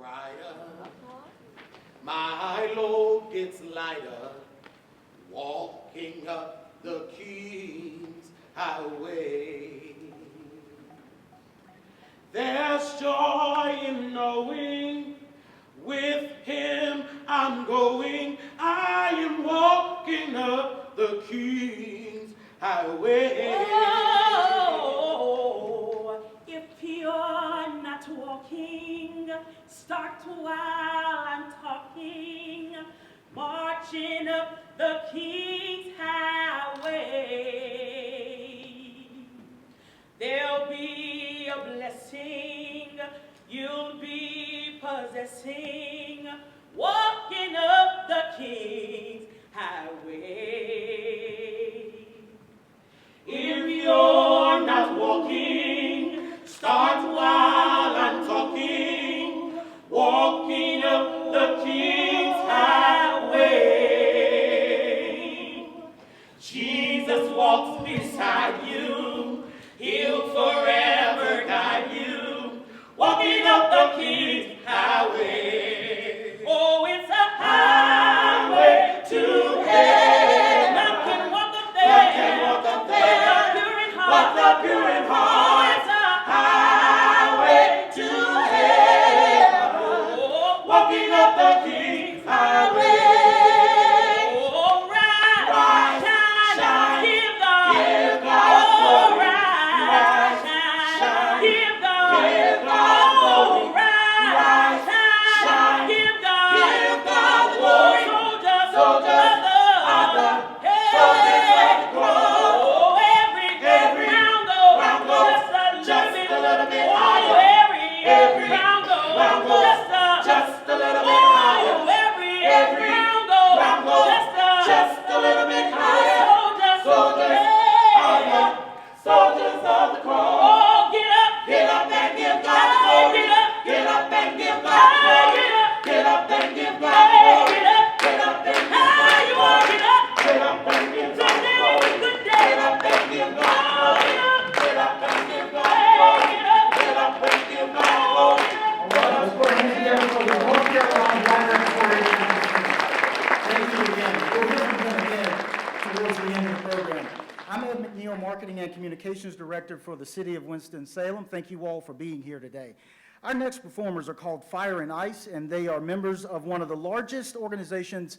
brighter, my load gets lighter, walking up the King's Highway. There's joy in knowing with him I'm going, I am walking up the King's Highway. Oh, if you're not walking, start while I'm talking, marching up the King's Highway. There'll be a blessing you'll be possessing, walking up the King's Highway. If you're not walking, start while I'm talking, walking up the King's Highway. Jesus walks beside you, he'll forever guide you, walking up the King's Highway. Oh, it's a highway to heaven. None can walk up there. None can walk up there. But the pure in heart. It's a highway to heaven. Walking up the King's Highway. Oh, rise, shine, give God glory. Rise, shine, give God glory. Rise, shine, give God glory. Soldiers of the just a little bit higher. Every round goes just a little bit higher. Every round goes just a little bit higher. Soldiers of the cross. Oh, get up and give God glory. Get up and give God glory. Get up and give God glory. Get up and give God glory. Get up and give God glory. Get up and give God glory. Get up and give God glory. Get up and give God glory. Let's put our hands together for the North Carolina Minor Inspiration. Thank you again. We'll hear from them again towards the end of the program. I'm McNeal, Marketing and Communications Director for the City of Winston-Salem. Thank you all for being here today. Our next performers are called Fire and Ice, and they are members of one of the largest women's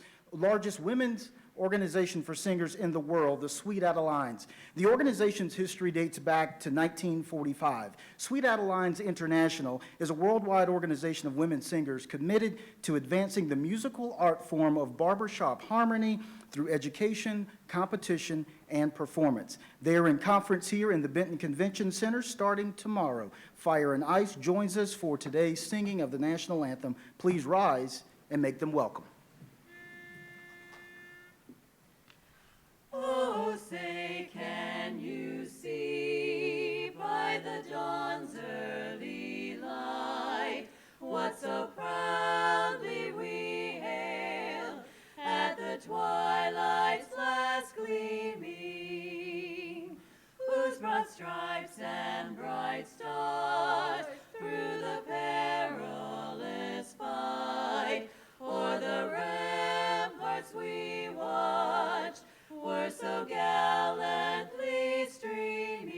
organization for singers in the world, the Sweet Adelines. The organization's history dates back to 1945. Sweet Adelines International is a worldwide organization of women singers committed to advancing the musical art form of barbershop harmony through education, competition, and performance. They are in conference here in the Benton Convention Center starting tomorrow. Fire and Ice joins us for today's singing of the national anthem. Please rise and make them welcome. Oh, say, can you see by the dawn's early light what so proudly we hail at the twilight's last gleaming, whose broad stripes and bright stars through the perilous fight o'er the ramparts we watched were so gallantly streaming,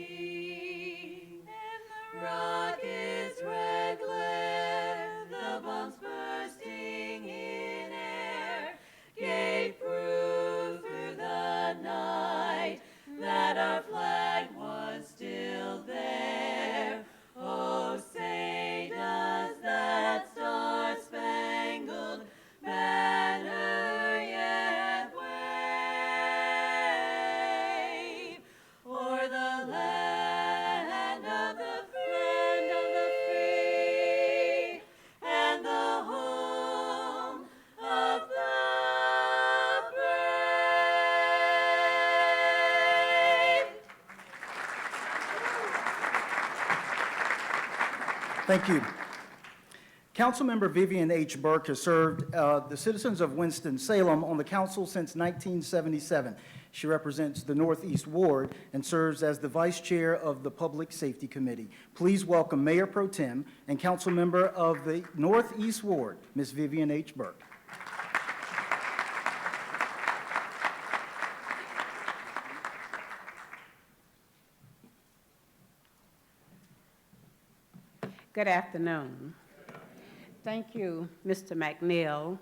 and the rocket's red glare, the bombs bursting in air, gave proof through the night that our flag was still there. Oh, say does that star-spangled banner yet wave o'er the land of the free and the home of the brave? Thank you. Councilmember Vivian H. Burke has served the citizens of Winston-Salem on the council since 1977. She represents the Northeast Ward and serves as the Vice Chair of the Public Safety Committee. Please welcome Mayor Pro Tem and Council Member of the Northeast Ward, Ms. Vivian H. Burke. Good afternoon. Thank you, Mr. McNeal.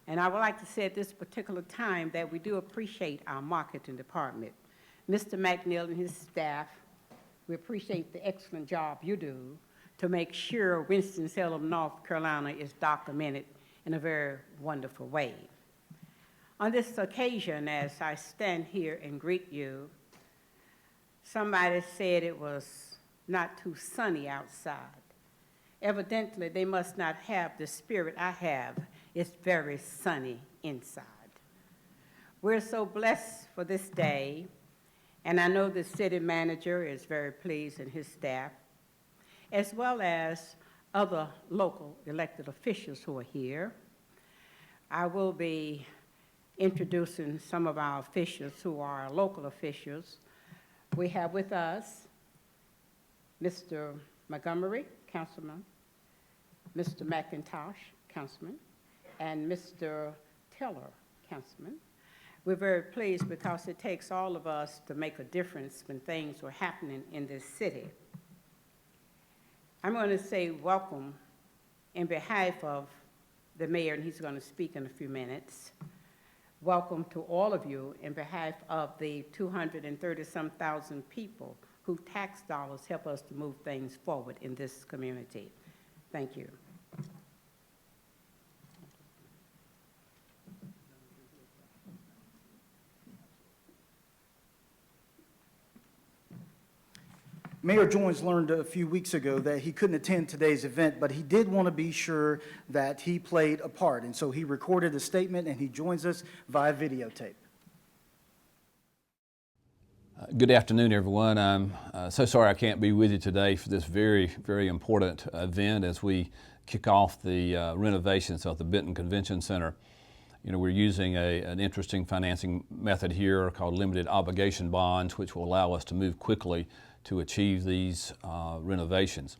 And I would like to say at this particular time that we do appreciate our marketing department. Mr. McNeal and his staff, we appreciate the excellent job you do to make sure Winston-Salem, North Carolina is documented in a very wonderful way. On this occasion, as I stand here and greet you, somebody said it was not too sunny outside. Evidently, they must not have the spirit I have. It's very sunny inside. We're so blessed for this day, and I know the city manager is very pleased and his staff, as well as other local elected officials who are here. I will be introducing some of our officials who are local officials. We have with us Mr. Montgomery, Councilman, Mr. McIntosh, Councilman, and Mr. Keller, Councilman. We're very pleased because it takes all of us to make a difference when things are happening in this city. I'm going to say welcome in behalf of the mayor, and he's going to speak in a few minutes. Welcome to all of you in behalf of the 230-some thousand people whose tax dollars help us to move things forward in this community. Thank you. Mayor Joins learned a few weeks ago that he couldn't attend today's event, but he did want to be sure that he played a part, and so he recorded a statement and he joins us via videotape. Good afternoon, everyone. I'm so sorry I can't be with you today for this very, very important event as we kick off the renovations of the Benton Convention Center. You know, we're using an interesting financing method here called limited obligation bonds, which will allow us to move quickly to achieve these renovations.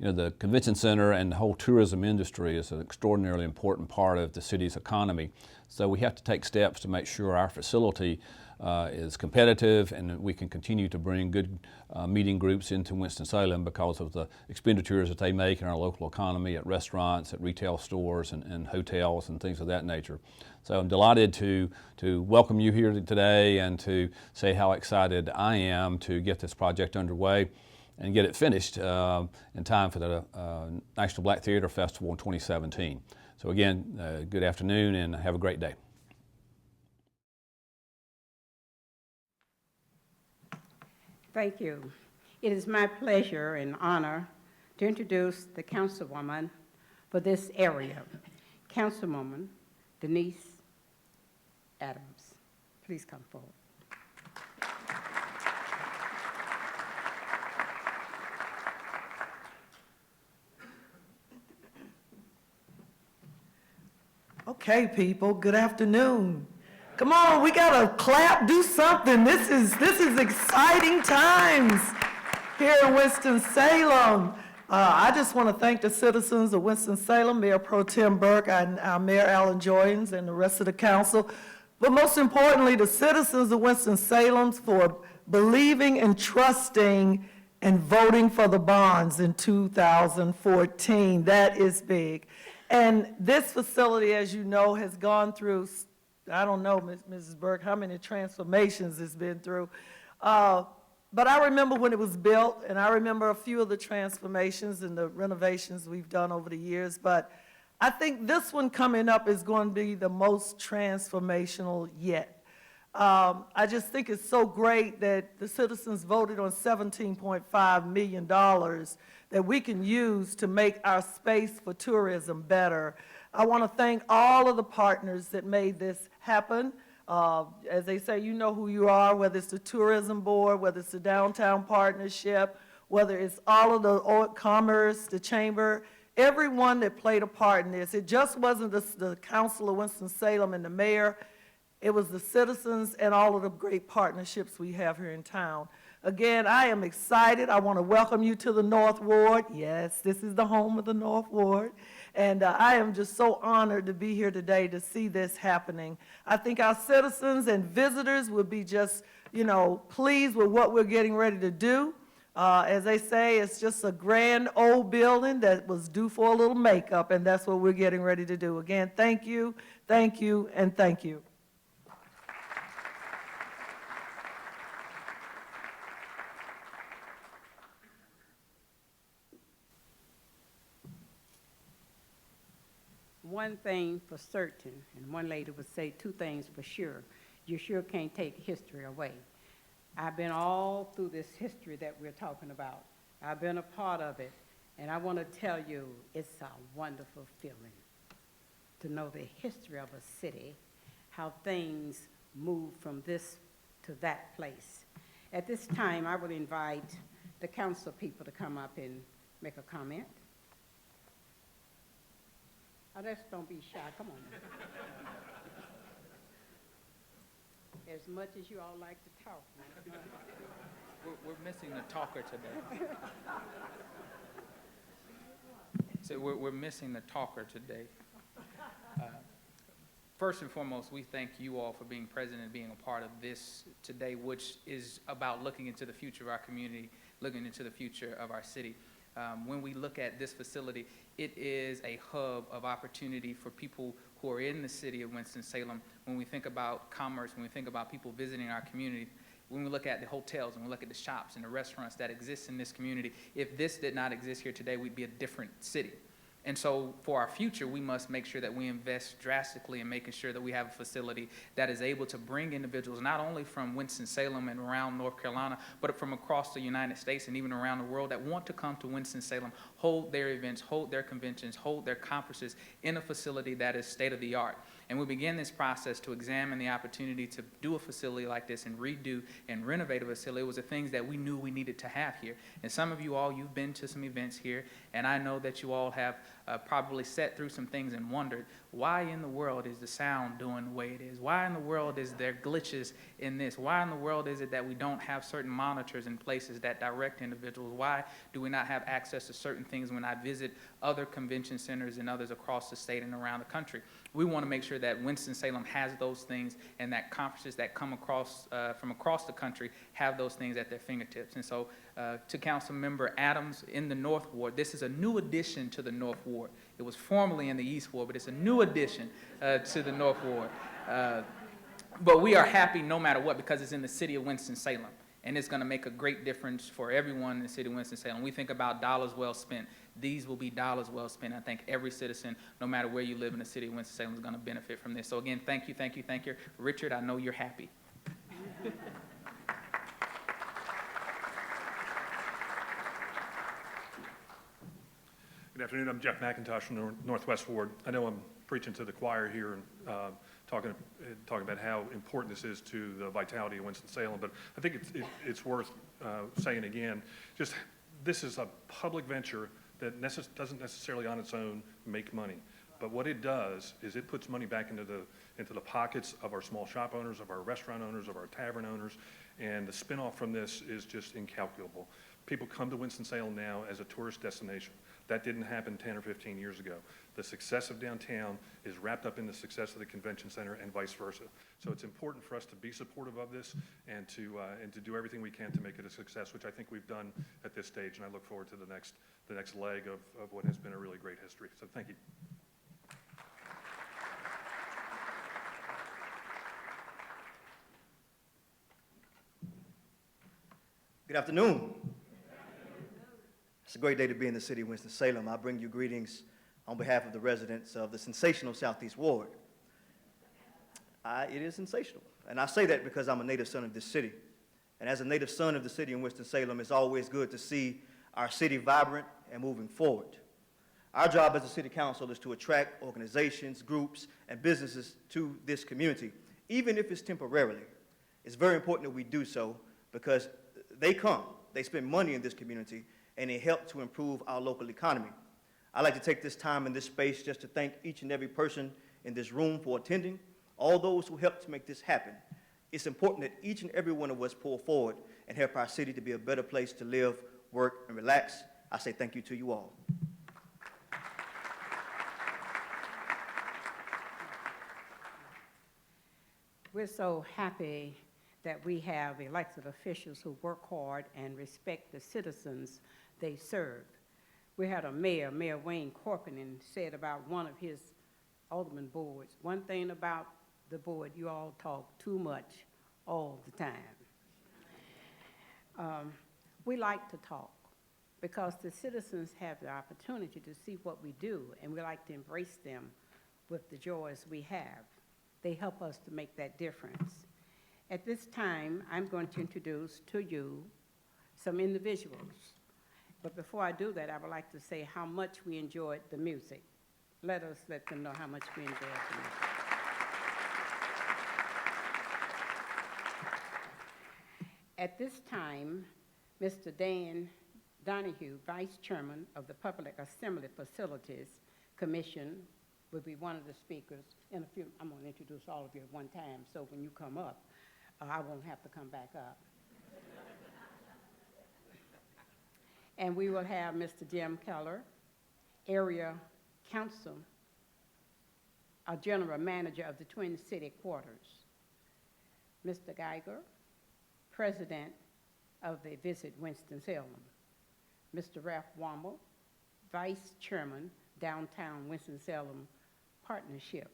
You know, the convention center and the whole tourism industry is an extraordinarily important part of the city's economy. So we have to take steps to make sure our facility is competitive and we can continue to bring good meeting groups into Winston-Salem because of the expenditures that they make in our local economy at restaurants, at retail stores, and hotels and things of that nature. So I'm delighted to welcome you here today and to say how excited I am to get this project underway and get it finished in time for the National Black Theater Festival in 2017. So again, good afternoon and have a great day. Thank you. It is my pleasure and honor to introduce the councilwoman for this area, Councilwoman Denise Adams. Please come forward. Okay, people, good afternoon. Come on, we gotta clap, do something. This is exciting times here in Winston-Salem. I just want to thank the citizens of Winston-Salem, Mayor Pro Tem Burke, and our Mayor Alan Joyens, and the rest of the council. But most importantly, the citizens of Winston-Salem for believing and trusting and voting for the bonds in 2014. That is big. And this facility, as you know, has gone through, I don't know, Mrs. Burke, how many transformations it's been through. But I remember when it was built, and I remember a few of the transformations and the renovations we've done over the years. But I think this one coming up is going to be the most transformational yet. I just think it's so great that the citizens voted on $17.5 million that we can use to make our space for tourism better. I want to thank all of the partners that made this happen. As they say, you know who you are, whether it's the tourism board, whether it's the downtown partnership, whether it's all of the commerce, the chamber, everyone that played a part in this. It just wasn't the council of Winston-Salem and the mayor. It was the citizens and all of the great partnerships we have here in town. Again, I am excited. I want to welcome you to the North Ward. Yes, this is the home of the North Ward. And I am just so honored to be here today to see this happening. I think our citizens and visitors will be just, pleased with what we're getting ready to do. As they say, it's just a grand old building that was due for a little makeup, and that's what we're getting ready to do. Again, thank you, and thank you. One thing for certain, and one lady would say two things for sure. You sure can't take history away. I've been all through this history that we're talking about. I've been a part of it, and I want to tell you, it's a wonderful feeling to know the history of a city, how things move from this to that place. At this time, I would invite the council people to come up and make a comment. Oh, just don't be shy, come on now. As much as you all like to talk. We're missing the talker today. So we're missing the talker today. First and foremost, we thank you all for being present and being a part of this today, which is about looking into the future of our community, looking into the future of our city. When we look at this facility, it is a hub of opportunity for people who are in the city of Winston-Salem. When we think about commerce, when we think about people visiting our community, when we look at the hotels, when we look at the shops and the restaurants that exist in this community, if this did not exist here today, we'd be a different city. And so for our future, we must make sure that we invest drastically in making sure that we have a facility that is able to bring individuals not only from Winston-Salem and around North Carolina, but from across the United States and even around the world that want to come to Winston-Salem, hold their events, hold their conventions, hold their conferences in a facility that is state-of-the-art. And we begin this process to examine the opportunity to do a facility like this and redo and renovate a facility. It was the things that we knew we needed to have here. And some of you all, you've been to some events here, and I know that you all have probably sat through some things and wondered, why in the world is the sound doing the way it is? Why in the world is there glitches in this? Why in the world is it that we don't have certain monitors in places that direct individuals? Why do we not have access to certain things when I visit other convention centers and others across the state and around the country? We want to make sure that Winston-Salem has those things and that conferences that come across from across the country have those things at their fingertips. And so to Council Member Adams in the North Ward, this is a new addition to the North Ward. It was formerly in the East Ward, but it's a new addition to the North Ward. But we are happy no matter what because it's in the city of Winston-Salem. And it's going to make a great difference for everyone in the city of Winston-Salem. We think about dollars well spent. These will be dollars well spent. I think every citizen, no matter where you live in the city of Winston-Salem, is going to benefit from this. So again, thank you, thank you, thank you. Richard, I know you're happy. Good afternoon. I'm Jeff McIntosh from the Northwest Ward. I know I'm preaching to the choir here and talking about how important this is to the vitality of Winston-Salem, but I think it's worth saying again, just this is a public venture that doesn't necessarily on its own make money. But what it does is it puts money back into the pockets of our small shop owners, of our restaurant owners, of our tavern owners, and the spinoff from this is just incalculable. People come to Winston-Salem now as a tourist destination. That didn't happen 10 or 15 years ago. The success of downtown is wrapped up in the success of the convention center and vice versa. So it's important for us to be supportive of this and to do everything we can to make it a success, which I think we've done at this stage, and I look forward to the next leg of what has been a really great history. So thank you. Good afternoon. It's a great day to be in the city of Winston-Salem. I bring you greetings on behalf of the residents of the sensational Southeast Ward. It is sensational, and I say that because I'm a native son of this city. And as a native son of the city of Winston-Salem, it's always good to see our city vibrant and moving forward. Our job as a city council is to attract organizations, groups, and businesses to this community, even if it's temporarily. It's very important that we do so because they come, they spend money in this community, and it helps to improve our local economy. I'd like to take this time in this space just to thank each and every person in this room for attending, all those who helped to make this happen. It's important that each and every one of us pull forward and help our city to be a better place to live, work, and relax. I say thank you to you all. We're so happy that we have elected officials who work hard and respect the citizens they serve. We had a mayor, Mayor Wayne Corcoran, said about one of his alderman boards, one thing about the board, you all talk too much all the time. We like to talk because the citizens have the opportunity to see what we do, and we like to embrace them with the joys we have. They help us to make that difference. At this time, I'm going to introduce to you some individuals. But before I do that, I would like to say how much we enjoyed the music. Let us let them know how much we enjoyed the music. At this time, Mr. Dan Donahue, Vice Chairman of the Public Assembly Facilities Commission, will be one of the speakers. In a few, I'm going to introduce all of you at one time, so when you come up, I won't have to come back up. And we will have Mr. Jim Keller, Area Council, General Manager of the Twin City Quarters, Mr. Geiger, President of the Visit Winston-Salem, Mr. Ralph Womble, Vice Chairman, Downtown Winston-Salem Partnership.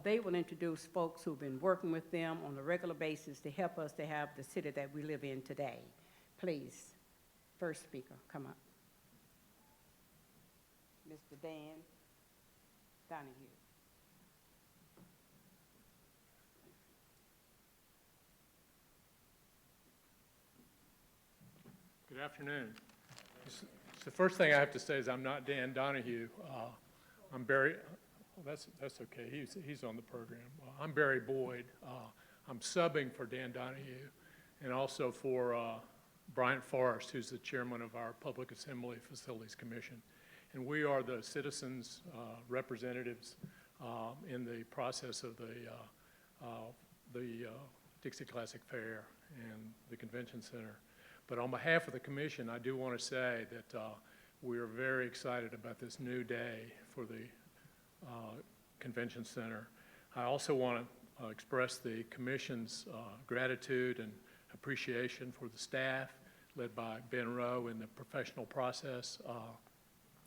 They will introduce folks who've been working with them on a regular basis to help us to have the city that we live in today. Please, first speaker, come up. Mr. Dan Donahue. Good afternoon. The first thing I have to say is I'm not Dan Donahue. I'm Barry. That's okay. He's on the program. I'm Barry Boyd. I'm subbing for Dan Donahue and also for Bryant Forrest, who's the chairman of our Public Assembly Facilities Commission. And we are the citizens' representatives in the process of the Dixie Classic Fair and the Convention Center. But on behalf of the commission, I do want to say that we are very excited about this new day for the Convention Center. I also want to express the commission's gratitude and appreciation for the staff led by Ben Rowe in the professional process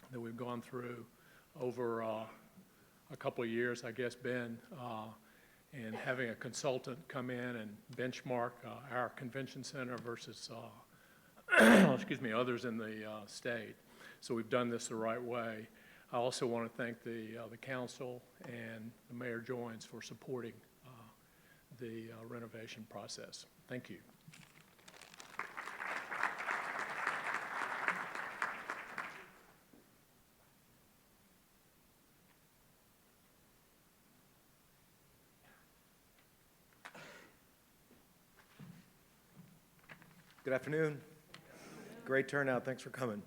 that we've gone through over a couple of years, I guess, Ben, and having a consultant come in and benchmark our convention center versus excuse me, others in the state. So we've done this the right way. I also want to thank the council and the Mayor Joins for supporting the renovation process. Thank you. Good afternoon. Great turnout. Thanks for coming.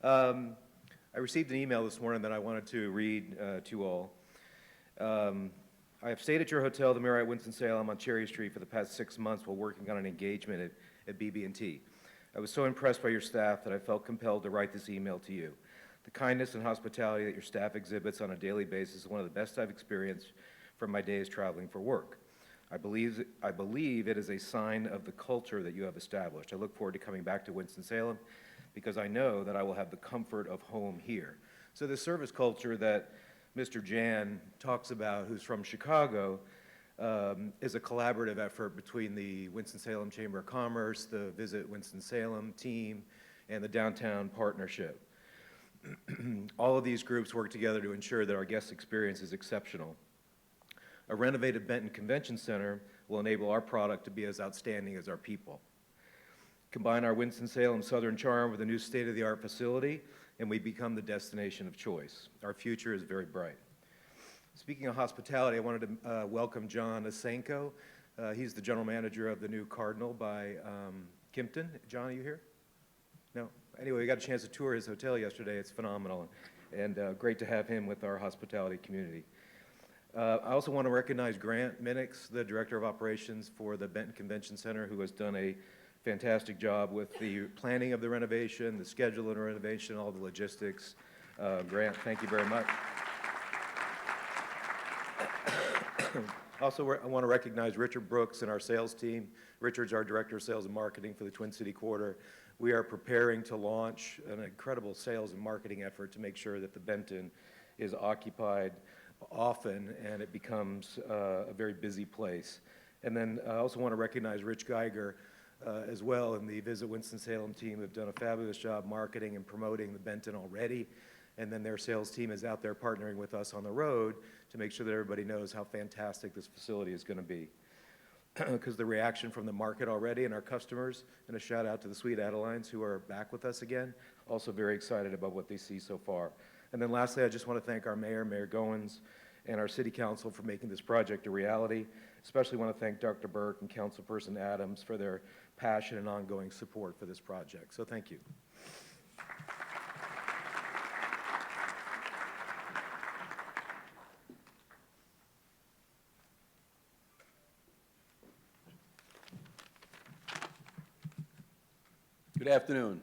I received an email this morning that I wanted to read to you all. I have stayed at your hotel, the Marriott Winston-Salem on Cherry Street, for the past 6 months while working on an engagement at BB&T. I was so impressed by your staff that I felt compelled to write this email to you. The kindness and hospitality that your staff exhibits on a daily basis is one of the best I've experienced from my days traveling for work. I believe it is a sign of the culture that you have established. I look forward to coming back to Winston-Salem because I know that I will have the comfort of home here. So the service culture that Mr. Jan talks about, who's from Chicago, is a collaborative effort between the Winston-Salem Chamber of Commerce, the Visit Winston-Salem team, and the Downtown Partnership. All of these groups work together to ensure that our guest experience is exceptional. A renovated Benton Convention Center will enable our product to be as outstanding as our people. Combine our Winston-Salem Southern charm with a new state-of-the-art facility, and we become the destination of choice. Our future is very bright. Speaking of hospitality, I wanted to welcome John Asenko. He's the general manager of the new Cardinal by Kimpton. John, are you here? No? Anyway, we got a chance to tour his hotel yesterday. It's phenomenal, and great to have him with our hospitality community. I also want to recognize Grant Minix, the Director of Operations for the Benton Convention Center, who has done a fantastic job with the planning of the renovation, the schedule of the renovation, all the logistics. Grant, thank you very much. Also, I want to recognize Richard Brooks and our sales team. Richard's our Director of Sales and Marketing for the Twin City Quarter. We are preparing to launch an incredible sales and marketing effort to make sure that the Benton is occupied often and it becomes a very busy place. And then I also want to recognize Rich Geiger as well, and the Visit Winston-Salem team have done a fabulous job marketing and promoting the Benton already. And then their sales team is out there partnering with us on the road to make sure that everybody knows how fantastic this facility is going to be. Because the reaction from the market already and our customers, and a shout out to the Sweet Adelines who are back with us again, also very excited about what they see so far. And then lastly, I just want to thank our mayor, Mayor Goins, and our city council for making this project a reality. Especially want to thank Dr. Burke and Councilperson Adams for their passion and ongoing support for this project. So thank you. Good afternoon.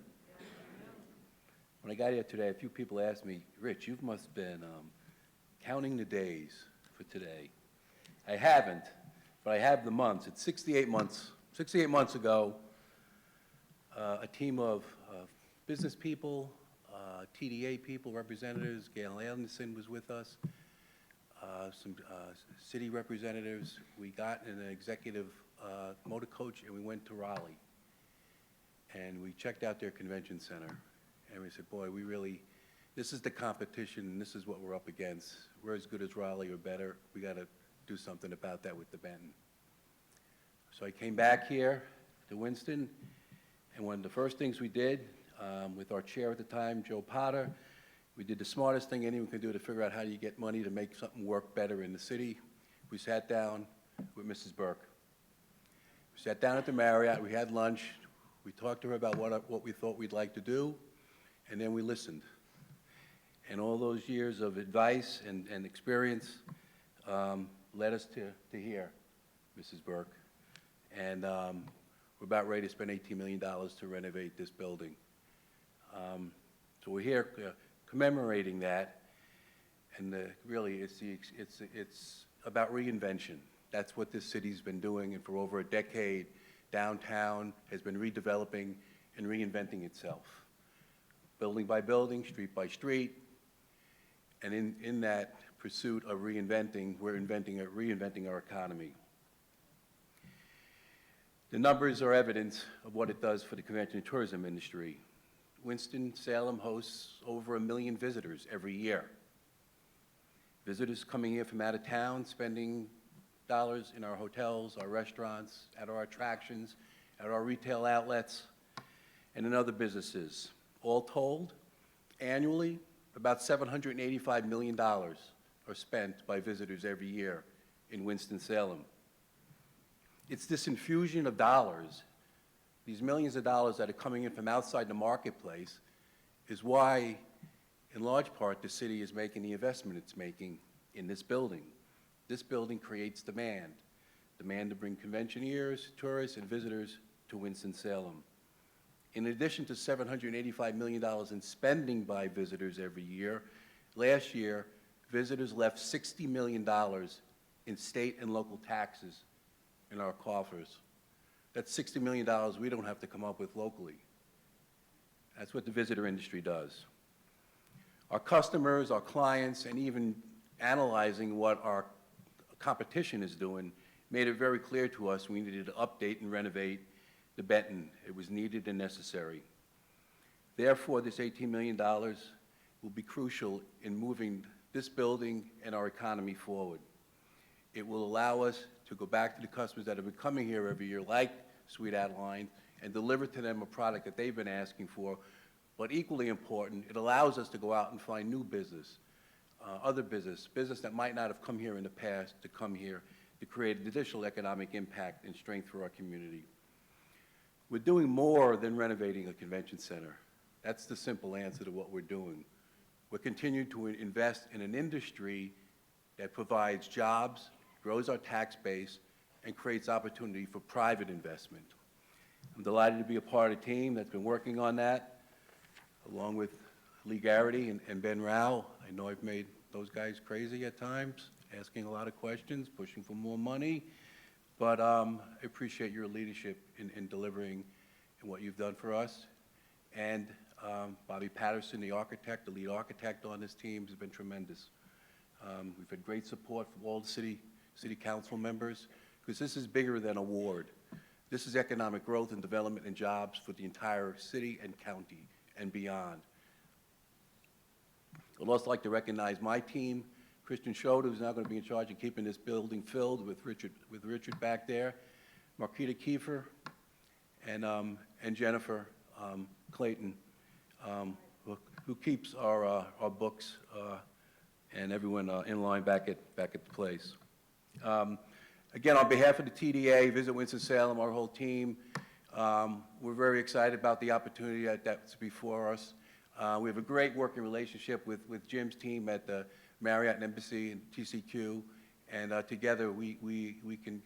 When I got here today, a few people asked me, Rich, you must have been counting the days for today. I haven't, but I have the months. It's 68 months. 68 months ago, a team of business people, TDA people, representatives, Gail Anderson was with us, some city representatives. We got in an executive motor coach and we went to Raleigh. And we checked out their convention center, and we said, boy, this is the competition, and this is what we're up against. We're as good as Raleigh or better. We got to do something about that with the Benton. So I came back here to Winston, and one of the first things we did with our chair at the time, Joe Potter, we did the smartest thing anyone can do to figure out how do you get money to make something work better in the city. We sat down with Mrs. Burke. We sat down at the Marriott, we had lunch. We talked to her about what we thought we'd like to do, and then we listened. And all those years of advice and experience led us to here, Mrs. Burke. And we're about ready to spend $18 million to renovate this building. So we're here commemorating that, and really it's about reinvention. That's what this city's been doing, and for over a decade, downtown has been redeveloping and reinventing itself, building by building, street by street, and in that pursuit of reinventing, we're reinventing our economy. The numbers are evidence of what it does for the convention and tourism industry. Winston-Salem hosts over 1 million visitors every year. Visitors coming here from out of town, spending dollars in our hotels, our restaurants, at our attractions, at our retail outlets, and in other businesses. All told, annually, about $785 million are spent by visitors every year in Winston-Salem. It's this infusion of dollars, these millions of dollars that are coming in from outside the marketplace, is why, in large part, the city is making the investment it's making in this building. This building creates demand to bring conventioneers, tourists, and visitors to Winston-Salem. In addition to $785 million in spending by visitors every year, last year, visitors left $60 million in state and local taxes in our coffers. That's $60 million we don't have to come up with locally. That's what the visitor industry does. Our customers, our clients, and even analyzing what our competition is doing made it very clear to us we needed to update and renovate the Benton. It was needed and necessary. Therefore, this $18 million will be crucial in moving this building and our economy forward. It will allow us to go back to the customers that have been coming here every year, like Sweet Adeline, and deliver to them a product that they've been asking for. But equally important, it allows us to go out and find new business, other business that might not have come here in the past, to come here to create additional economic impact and strength for our community. We're doing more than renovating a convention center. That's the simple answer to what we're doing. We're continuing to invest in an industry that provides jobs, grows our tax base, and creates opportunity for private investment. I'm delighted to be a part of a team that's been working on that, along with Lee Garrity and Ben Rao. I know I've made those guys crazy at times, asking a lot of questions, pushing for more money, but I appreciate your leadership in delivering and what you've done for us. And Bobby Patterson, the architect, the lead architect on this team, has been tremendous. We've had great support from all the city council members, because this is bigger than a ward. This is economic growth and development and jobs for the entire city and county and beyond. I'd also like to recognize my team, Christian Schroeder, who's now going to be in charge of keeping this building filled with Richard back there, Marquita Kiefer, and Jennifer Clayton, who keeps our books and everyone in line back at the place. Again, on behalf of the TDA, Visit Winston-Salem, our whole team, we're very excited about the opportunity that's before us. We have a great working relationship with Jim's team at the Marriott and Embassy and TCQ, and together we can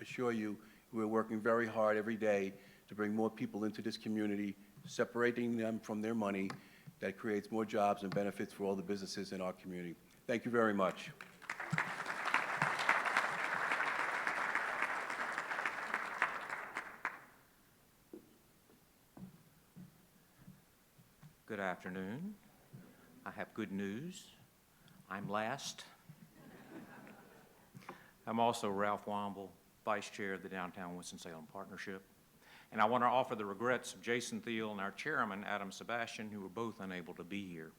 assure you we're working very hard every day to bring more people into this community, separating them from their money that creates more jobs and benefits for all the businesses in our community. Thank you very much. Good afternoon. I have good news. I'm last. I'm also Ralph Womble, Vice Chair of the Downtown Winston-Salem Partnership. And I want to offer the regrets of Jason Thiel and our Chairman, Adam Sebastian, who were both unable to be here.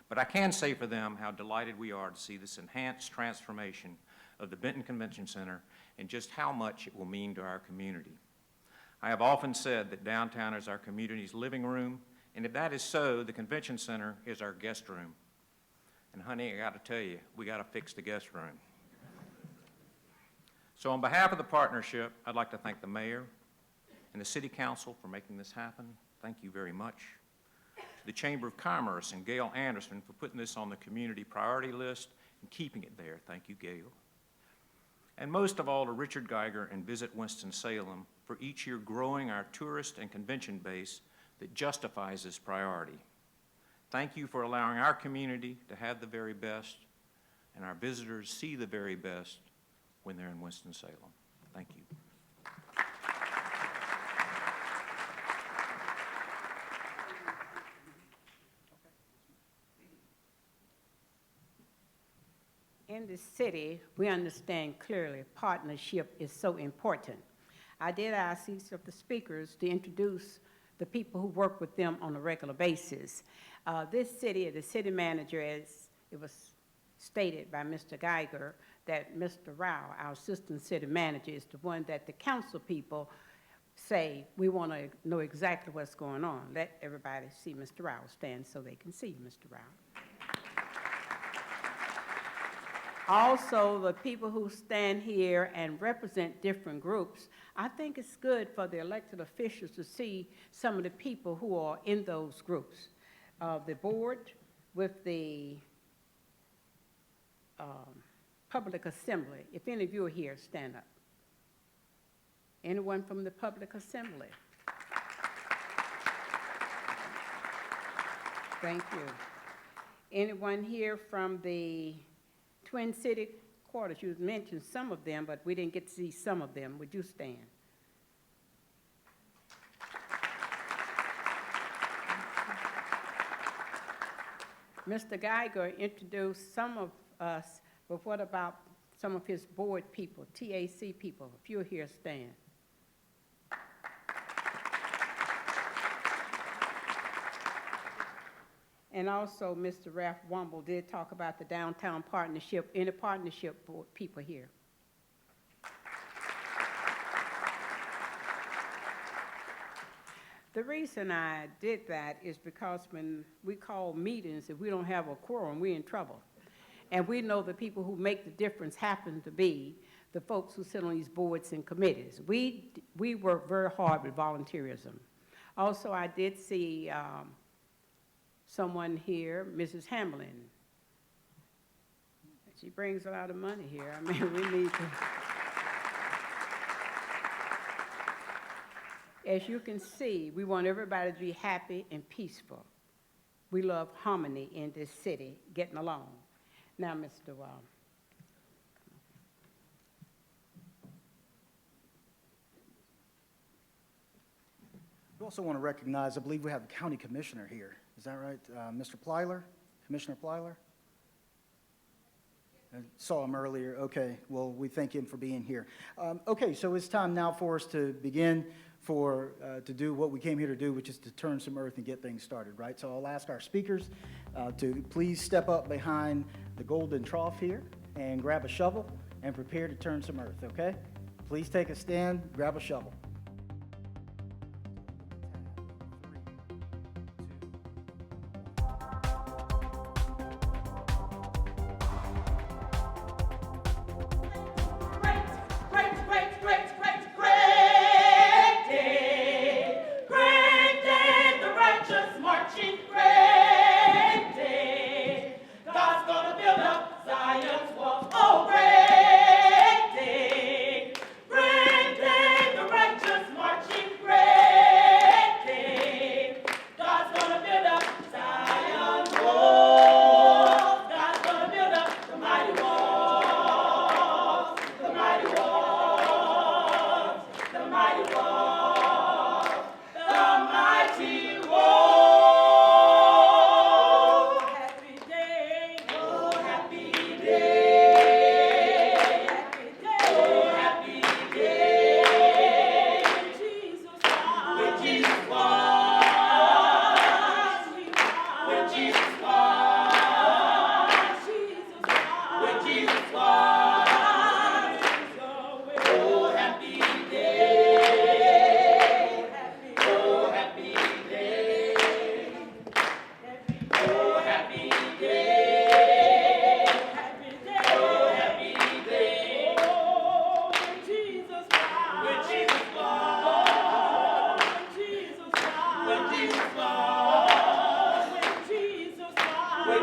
But I can say for them how delighted we are to see this enhanced transformation of the Benton Convention Center and just how much it will mean to our community. I have often said that downtown is our community's living room, and if that is so, the convention center is our guest room. And honey, I got to tell you, we got to fix the guest room. So on behalf of the partnership, I'd like to thank the mayor and the city council for making this happen. Thank you very much. To the Chamber of Commerce and Gail Anderson for putting this on the community priority list and keeping it there. Thank you, Gail. And most of all to Richard Geiger and Visit Winston-Salem for each year growing our tourist and convention base that justifies this priority. Thank you for allowing our community to have the very best and our visitors see the very best when they're in Winston-Salem. Thank you. In the city, we understand clearly partnership is so important. I did ask each of the speakers to introduce the people who work with them on a regular basis. This city, the city manager, as it was stated by Mr. Geiger, that Mr. Rao, our assistant city manager, is the one that the council people say, we want to know exactly what's going on. Let everybody see Mr. Rao. Stand so they can see Mr. Rao. Also, the people who stand here and represent different groups, I think it's good for the elected officials to see some of the people who are in those groups. The board with the public assembly. If any of you are here, stand up. Anyone from the public assembly? Thank you. Anyone here from the Twin City quarters? You mentioned some of them, but we didn't get to see some of them. Would you stand? Mr. Geiger introduced some of us, but what about some of his board people, TAC people? If you're here, stand. And also, Mr. Ralph Womble did talk about the downtown partnership. Any partnership board people here? The reason I did that is because when we call meetings, if we don't have a quorum, we're in trouble. And we know the people who make the difference happen to be the folks who sit on these boards and committees. We work very hard with volunteerism. Also, I did see someone here, Mrs. Hamlin. She brings a lot of money here. I mean, we need to. As you can see, we want everybody to be happy and peaceful. We love harmony in this city, getting along. Now, Mr. Wall. We also want to recognize, I believe we have a county commissioner here. Is that right? Mr. Plyler, Commissioner Plyler? I saw him earlier. Okay, well, we thank him for being here. Okay, so it's time now for us to begin to do what we came here to do, which is to turn some earth and get things started, right? So I'll ask our speakers to please step up behind the golden trough here and grab a shovel and prepare to turn some earth, okay? Please take a stand, grab a shovel.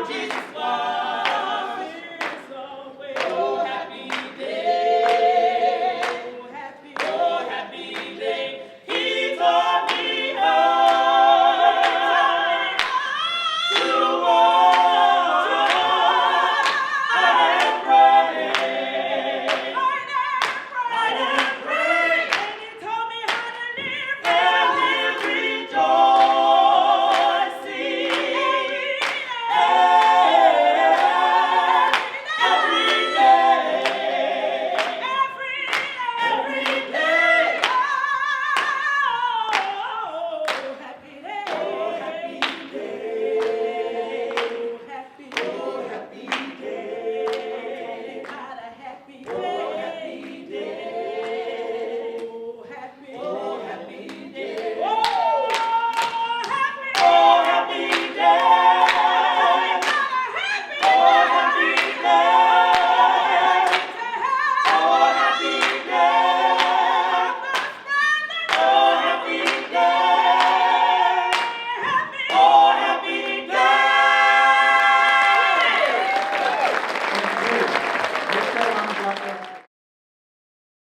Jesus was.